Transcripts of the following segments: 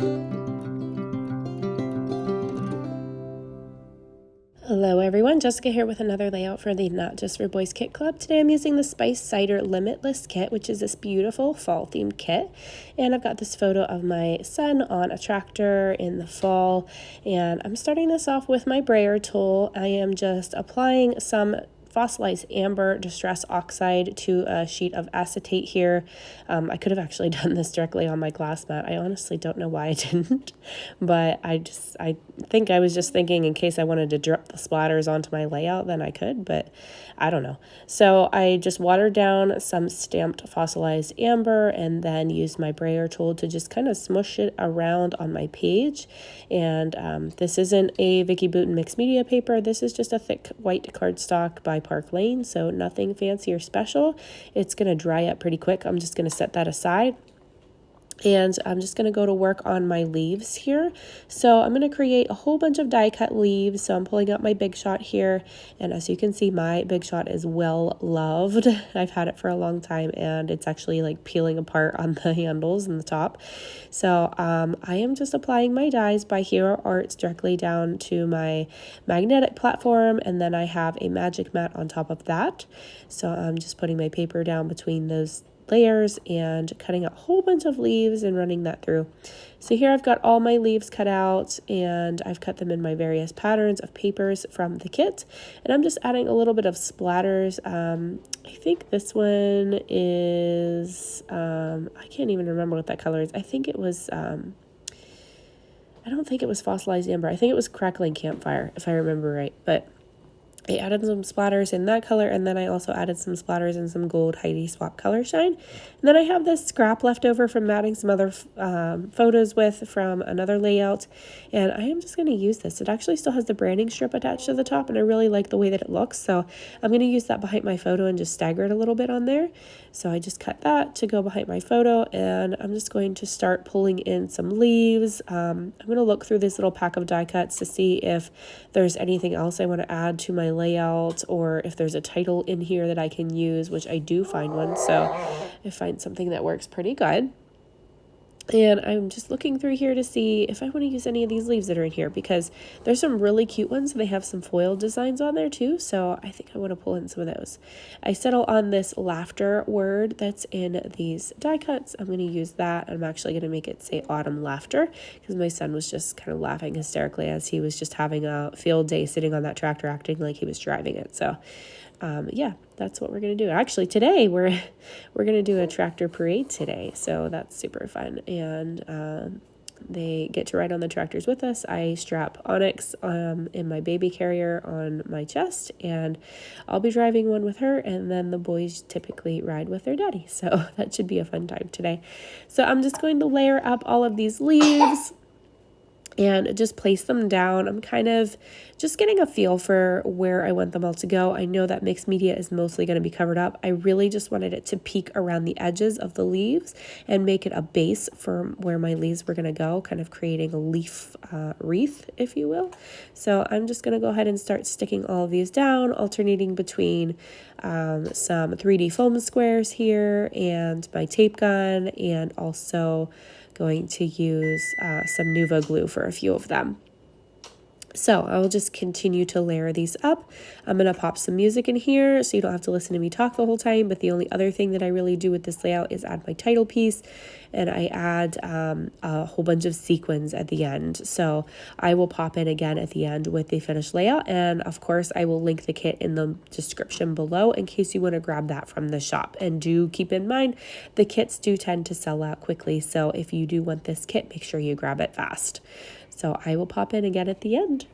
Hello everyone, Jessica here with another layout for the Not Just for Boys Kit Club. Today I'm using the Spice Cider Limitless kit, which is this beautiful fall themed kit. And I've got this photo of my son on a tractor in the fall. And I'm starting this off with my brayer tool. I am just applying some Fossilized Amber Distress Oxide to a sheet of acetate here. I could have actually done this directly on my glass mat. I honestly don't know why I didn't, but I think I was just thinking in case I wanted to drip the splatters onto my layout, then I could, but I don't know. So I just watered down some stamped Fossilized Amber and then used my brayer tool to just kind of smush it around on my page. And this isn't a Vicky Bouton mixed media paper. This is just a thick white cardstock by Park Lane, so nothing fancy or special. It's going to dry up pretty quick. I'm just going to set that aside. And I'm just going to go to work on my leaves here. So I'm going to create a whole bunch of die cut leaves. So I'm pulling out my Big Shot here. And as you can see, my Big Shot is well loved. I've had it for a long time and it's actually like peeling apart on the handles and the top. So I am just applying my dies by Hero Arts directly down to my magnetic platform. And then I have a magic mat on top of that. So I'm just putting my paper down between those layers and cutting out a whole bunch of leaves and running that through. So here I've got all my leaves cut out and I've cut them in my various patterns of papers from the kit, and I'm just adding a little bit of splatters. I think this one is I can't even remember what that color is. I think it was I don't think it was Fossilized Amber. I think it was Crackling Campfire, if I remember right. But I added some splatters in that color, and then I also added some splatters in some gold Heidi Swapp color shine. And then I have this scrap left over from adding some other photos with from another layout, and I am just going to use this. It actually still has the branding strip attached to the top, and I really like the way that it looks, so I'm going to use that behind my photo and just stagger it a little bit on there. So I just cut that to go behind my photo, and I'm just going to start pulling in some leaves. I'm going to look through this little pack of die cuts to see if there's anything else I want to add to my layout, or if there's a title in here that I can use, which I do find one, so I find something that works pretty good. And I'm just looking through here to see if I want to use any of these leaves that are in here, because there's some really cute ones. They have some foil designs on there too, so I think I want to pull in some of those. I settle on this laughter word that's in these die cuts. I'm going to use that. I'm actually going to make it say autumn laughter, because my son was just kind of laughing hysterically as he was just having a field day sitting on that tractor acting like he was driving it. So yeah, that's what we're going to do. Actually, today we're going to do a tractor parade today, so that's super fun. And they get to ride on the tractors with us. I strap Onyx in my baby carrier on my chest, and I'll be driving one with her, and then the boys typically ride with their daddy. So that should be a fun time today. So I'm just going to layer up all of these leaves and just place them down. I'm kind of just getting a feel for where I want them all to go. I know that mixed media is mostly going to be covered up. I really just wanted it to peek around the edges of the leaves and make it a base for where my leaves were going to go, kind of creating a leaf wreath, if you will. So I'm just going to go ahead and start sticking all of these down, alternating between some 3D foam squares here and my tape gun, and also going to use some Nuvo glue for a few of them. So I will just continue to layer these up. I'm going to pop some music in here so you don't have to listen to me talk the whole time. But the only other thing that I really do with this layout is add my title piece, and I add a whole bunch of sequins at the end. So I will pop in again at the end with the finished layout. And of course, I will link the kit in the description below in case you want to grab that from the shop. And do keep in mind, the kits do tend to sell out quickly. So if you do want this kit, make sure you grab it fast. So I will pop in again at the end.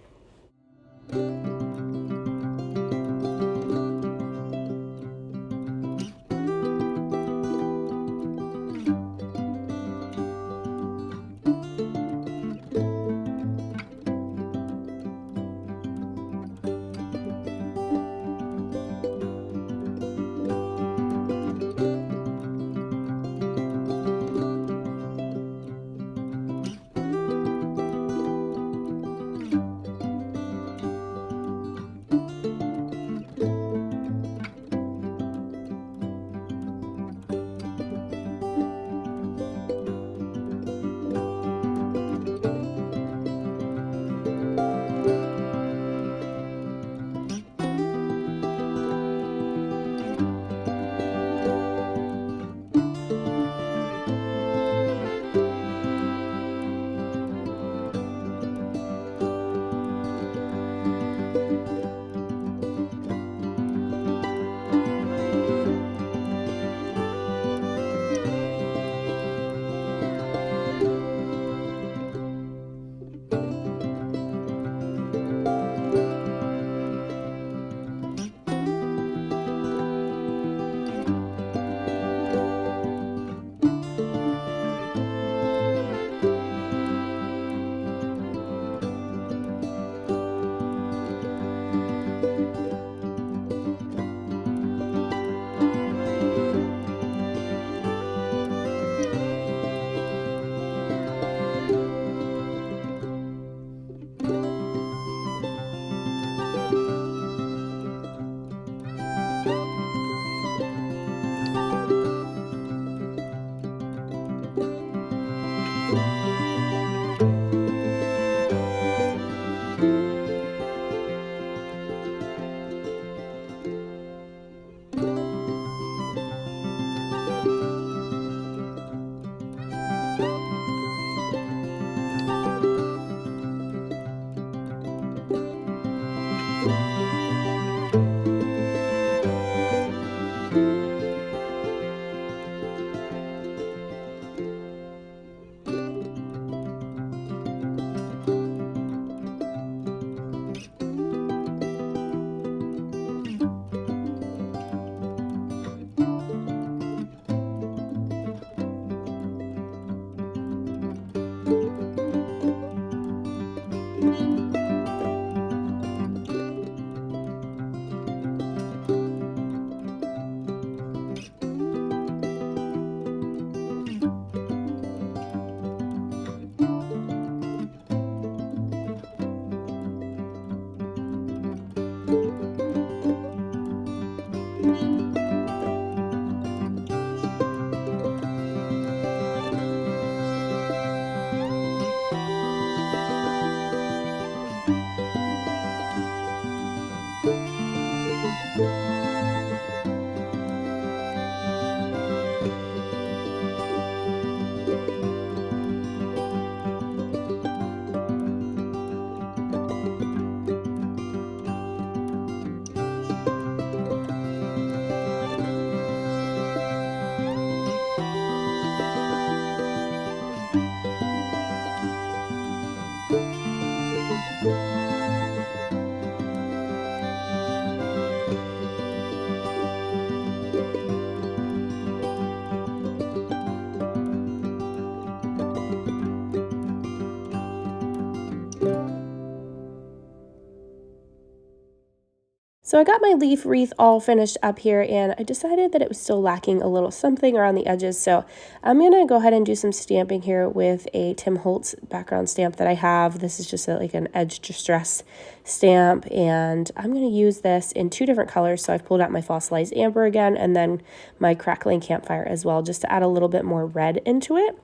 So I got my leaf wreath all finished up here, and I decided that it was still lacking a little something around the edges. So I'm going to go ahead and do some stamping here with a Tim Holtz background stamp that I have. This is just like an edge distress stamp, and I'm going to use this in 2 different colors. So I've pulled out my Fossilized Amber again, and then my Crackling Campfire as well, just to add a little bit more red into it.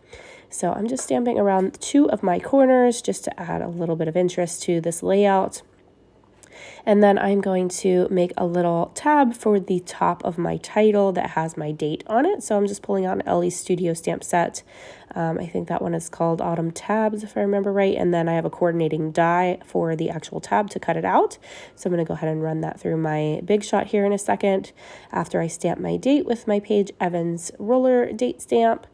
So I'm just stamping around 2 of my corners just to add a little bit of interest to this layout. And then I'm going to make a little tab for the top of my title that has my date on it. So I'm just pulling out an Ellie's Studio stamp set. I think that one is called Autumn Tabs, if I remember right. And then I have a coordinating die for the actual tab to cut it out. So I'm going to go ahead and run that through my Big Shot here in a second after I stamp my date with my Paige Evans roller date stamp.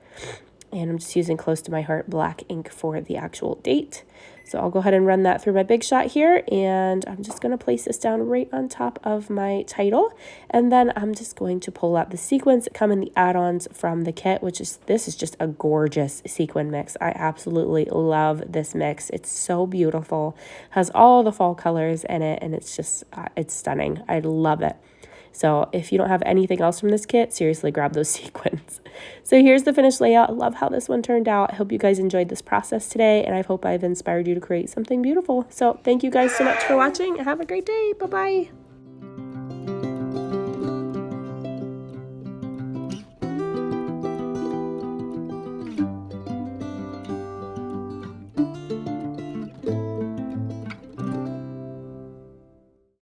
And I'm just using Close to My Heart black ink for the actual date. So I'll go ahead and run that through my Big Shot here, and I'm just going to place this down right on top of my title. And then I'm just going to pull out the sequins that come in the add-ons from the kit, this is just a gorgeous sequin mix. I absolutely love this mix. It's so beautiful, has all the fall colors in it, and it's just, it's stunning. I love it. So if you don't have anything else from this kit, seriously grab those sequins. So here's the finished layout. I love how this one turned out. I hope you guys enjoyed this process today, and I hope I've inspired you to create something beautiful. So thank you guys so much for watching. Have a great day. Bye-bye.